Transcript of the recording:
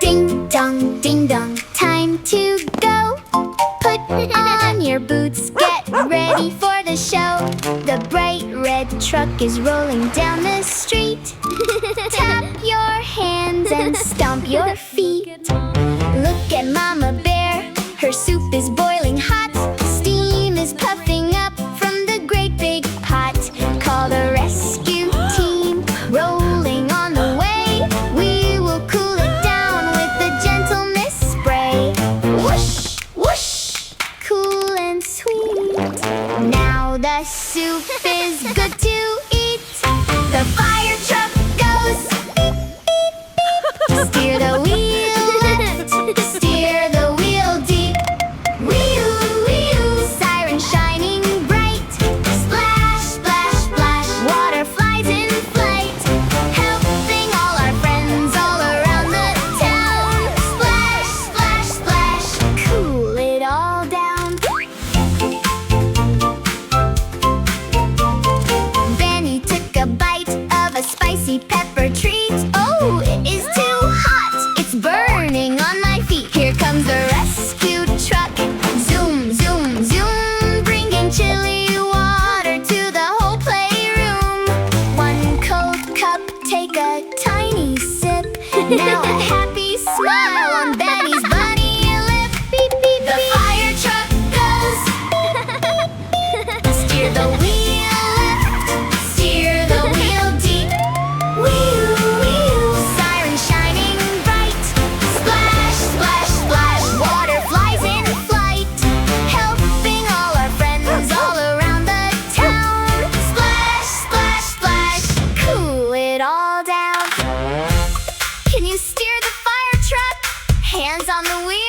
Ding dong, ding dong, time to go. Put on your boots, get ready for the show. The bright red truck is rolling down the street. Tap your hands and stomp your feet. Look at Mama Bear, her soup is boiling hot. Steam is puffing up from the great big pot. Call the rescue team, rolling on the way. We will cool it down with a gentle mist spray. Whoosh, whoosh, cool and sweet. Now the soup is good to eat. The fire truck goes beep, beep, beep. Steer the wheel left, steer the wheel deep. Wheel, wheel, siren shining bright. Splash, splash, splash, water flies in flight. Helping all our friends all around the town. Splash, splash, splash, cool it all down. Benny took a bite of a spicy pepper treat. Oh, it is too hot, it's burning on my feet. Here comes the rescue truck. Zoom, zoom, zoom, bringing chilly water to the whole playroom. One cold cup, take a tiny sip. Now a happy smile on Benny's bunny lip. Beep, beep, the fire truck goes. Steer the wheel left, steer the wheel deep. Wheel, wheel, siren shining bright. Splash, splash, splash, water flies in flight. Helping all our friends all around the town. Splash, splash, splash, cool it all down. Can you steer the fire truck? Hands on the wheel.